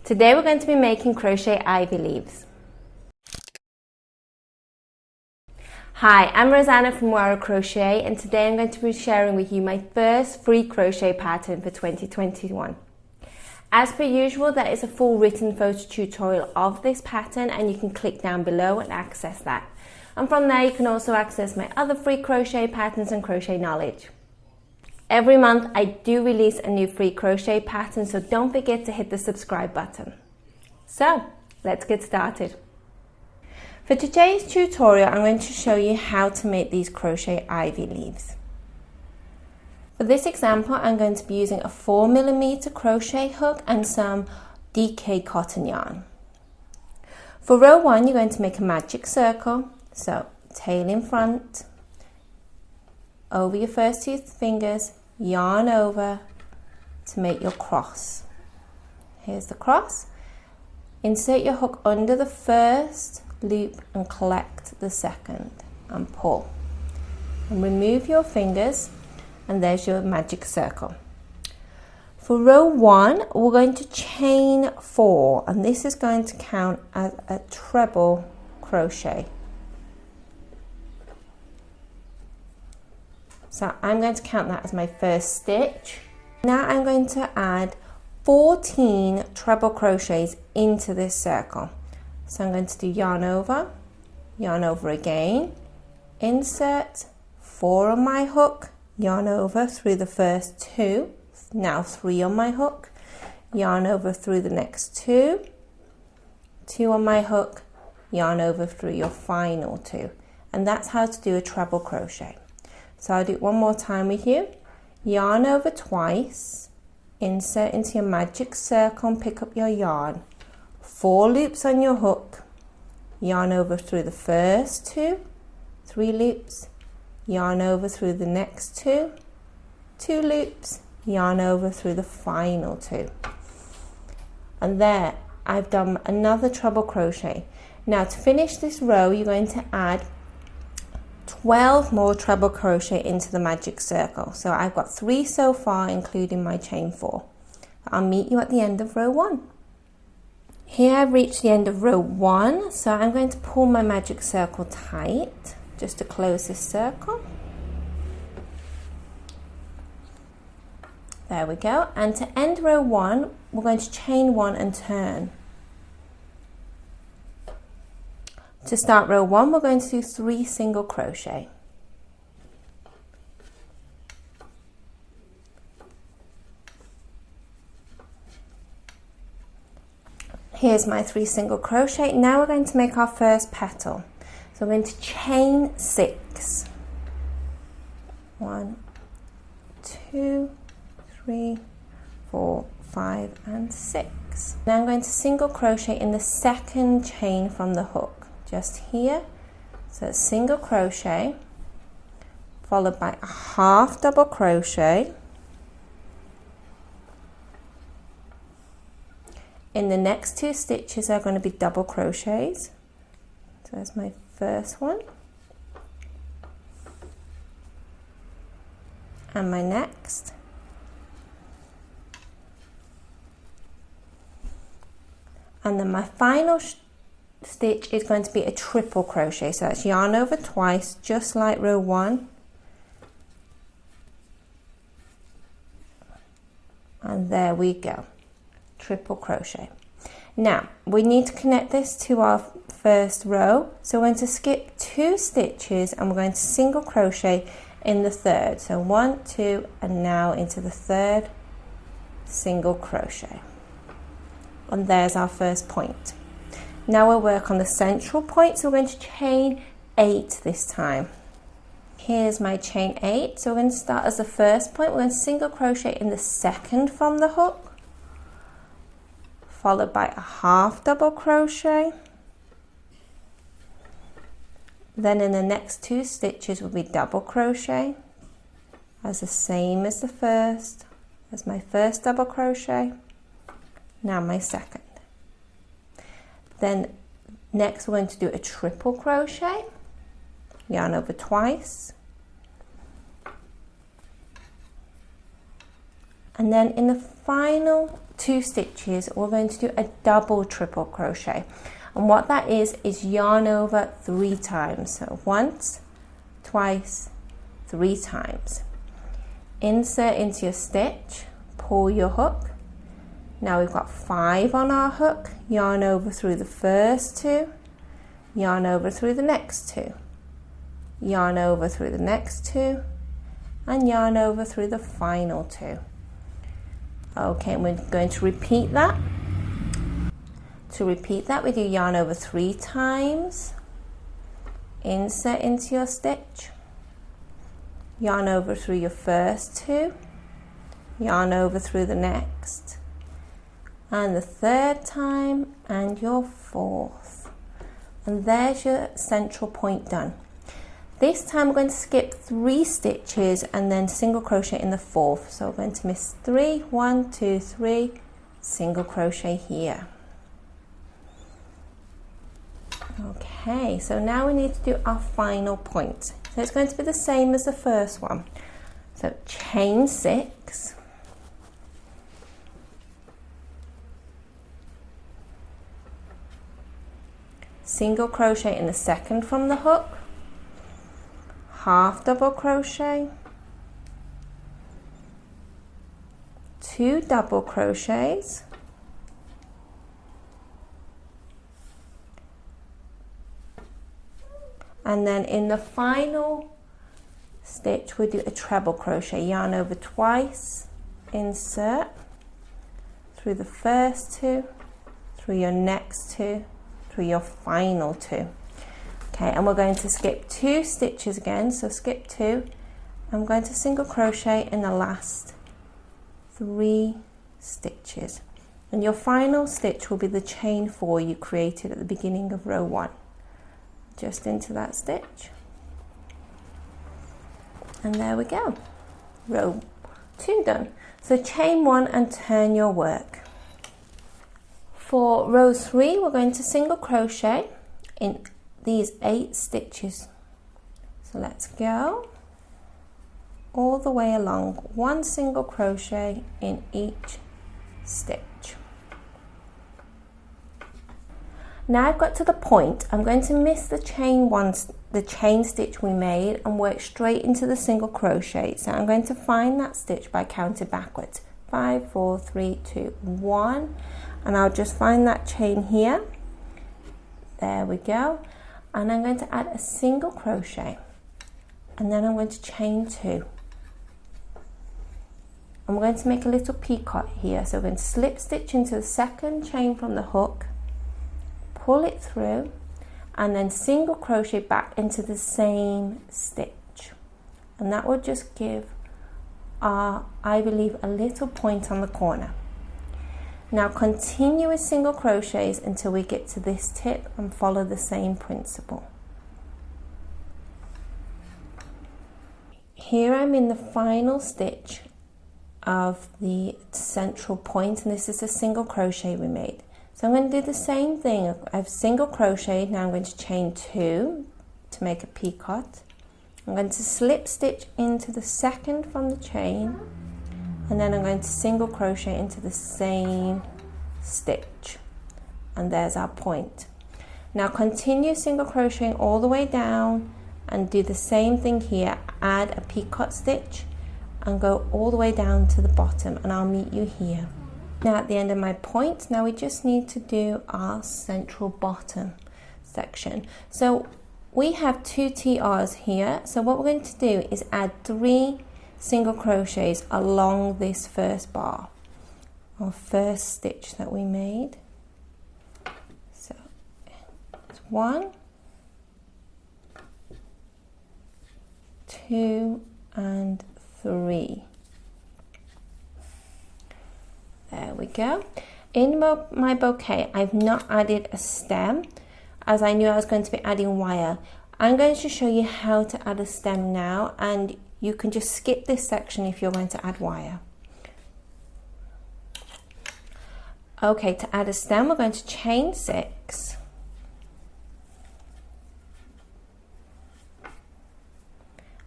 Today we're going to be making crochet ivy leaves. Hi, I'm Rosanna from Moara Crochet, and today I'm going to be sharing with you my first free crochet pattern for 2021. As per usual, there is a full written photo tutorial of this pattern and you can click down below and access that. And from there you can also access my other free crochet patterns and crochet knowledge. Every month I do release a new free crochet pattern, so don't forget to hit the subscribe button. So, let's get started. For today's tutorial, I'm going to show you how to make these crochet ivy leaves. For this example, I'm going to be using a 4mm crochet hook and some DK cotton yarn. For row 1, you're going to make a magic circle. So, tail in front, over your first 2 fingers, yarn over to make your cross. Here's the cross. Insert your hook under the first loop and collect the second and pull. And remove your fingers and there's your magic circle. For row 1, we're going to chain 4 and this is going to count as a treble crochet. So I'm going to count that as my first stitch. Now I'm going to add 14 treble crochets into this circle. So I'm going to do yarn over again, insert 4 on my hook, yarn over through the first 2, now 3 on my hook, yarn over through the next 2, 2 on my hook, yarn over through your final 2. And that's how to do a treble crochet. So I'll do it one more time with you. Yarn over twice, insert into your magic circle and pick up your yarn. 4 loops on your hook, yarn over through the first 2, 3 loops, yarn over through the next 2, 2 loops, yarn over through the final 2. And there, I've done another treble crochet. Now to finish this row, you're going to add 12 more treble crochet into the magic circle. So I've got 3 so far, including my chain 4. I'll meet you at the end of row 1. Here I've reached the end of row 1, so I'm going to pull my magic circle tight just to close this circle. There we go. And to end row 1, we're going to chain 1 and turn. To start row 1, we're going to do 3 single crochet. Here's my 3 single crochet. Now we're going to make our first petal. So we're going to chain 6. 1, 2, 3, 4, 5, and 6. Now I'm going to single crochet in the second chain from the hook. Just here, so single crochet followed by a half double crochet. In the next 2 stitches are going to be double crochets. So there's my first one and my next. And then my final stitch is going to be a triple crochet, so that's yarn over twice, just like row 1, and there we go, triple crochet. Now we need to connect this to our first row, so we're going to skip 2 stitches and we're going to single crochet in the third. So 1, 2, and now into the third single crochet, and there's our first point. Now we'll work on the central point, so we're going to chain 8 this time. Here's my chain 8, so we're going to start as the first point. We're going to single crochet in the second from the hook, followed by a half double crochet. Then in the next 2 stitches will be double crochet, as the same as the first, as my first double crochet, now my second. Then next we're going to do a triple crochet, yarn over twice, and then in the final 2 stitches, we're going to do a double triple crochet, and what that is yarn over 3 times. So once, twice, 3 times. Insert into your stitch, pull your hook. Now we've got 5 on our hook, yarn over through the first 2, yarn over through the next 2, yarn over through the next 2, and yarn over through the final 2. Okay, and we're going to repeat that. To repeat that, we do yarn over 3 times, insert into your stitch, yarn over through your first 2, yarn over through the next, and the 3rd time, and your 4th. And there's your central point done. This time we're going to skip 3 stitches and then single crochet in the 4th. So we're going to miss 3, 1, 2, 3, single crochet here. Okay, so now we need to do our final point. So it's going to be the same as the first one. So chain 6, single crochet in the 2nd from the hook, half double crochet, 2 double crochets, and then in the final stitch we'll do a treble crochet, yarn over twice, insert through the first 2, through your next 2, through your final 2. Okay, and we're going to skip 2 stitches again, so skip 2. I'm going to single crochet in the last 3 stitches, and your final stitch will be the chain 4 you created at the beginning of row 1. Just into that stitch, and there we go, row 2 done. So chain 1 and turn your work. For row 3 we're going to single crochet in these 8 stitches. So let's go all the way along, 1 single crochet in each stitch. Now I've got to the point, I'm going to miss the chain stitch we made and work straight into the single crochet. So I'm going to find that stitch by counting backwards. 5, 4, 3, 2, 1, and I'll just find that chain here. There we go. And I'm going to add a single crochet, and then I'm going to chain 2. I'm going to make a little peacock here, so I'm going to slip stitch into the 2nd chain from the hook, pull it through, and then single crochet back into the same stitch, and that will just give our ivy leaf a little point on the corner. Now continue with single crochets until we get to this tip and follow the same principle. Here I'm in the final stitch of the central point, and this is a single crochet we made. So I'm going to do the same thing. I've single crocheted, now I'm going to chain 2 to make a peacock. I'm going to slip stitch into the 2nd from the chain, and then I'm going to single crochet into the same stitch, and there's our point. Now continue single crocheting all the way down and do the same thing here. Add a peacock stitch and go all the way down to the bottom, and I'll meet you here. Now at the end of my point, now we just need to do our central bottom section. So we have 2 TRs here, so what we're going to do is add 3 single crochets along this first bar, or first stitch that we made. So it's 1, 2 and 3. There we go. In my bouquet I've not added a stem, as I knew I was going to be adding wire. I'm going to show you how to add a stem now, and you can just skip this section if you're going to add wire. Okay, to add a stem we're going to chain 6,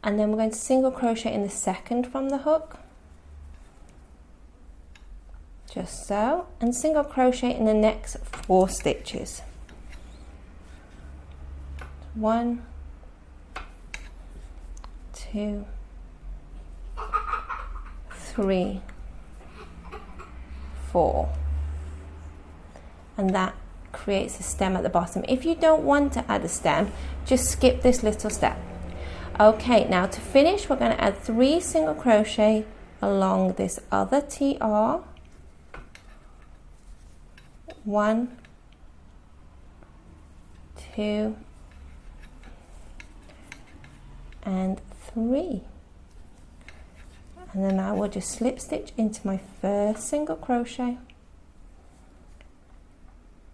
and then we're going to single crochet in the 2nd from the hook, just so, and single crochet in the next 4 stitches. 1, 2, 3, 4, and that creates a stem at the bottom. If you don't want to add a stem, just skip this little step. Okay, now to finish, we're going to add 3 single crochet along this other TR. 1, 2, and 3. And then I will just slip stitch into my first single crochet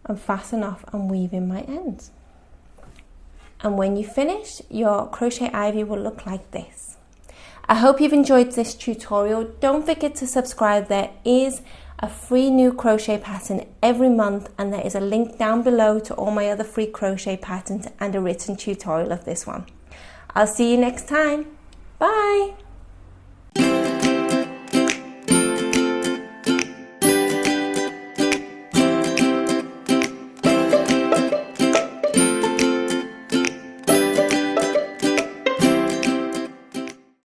and fasten off and weave in my ends. And when you finish, your crochet ivy will look like this. I hope you've enjoyed this tutorial. Don't forget to subscribe. There is a free new crochet pattern every month, and there is a link down below to all my other free crochet patterns and a written tutorial of this one. I'll see you next time. Bye!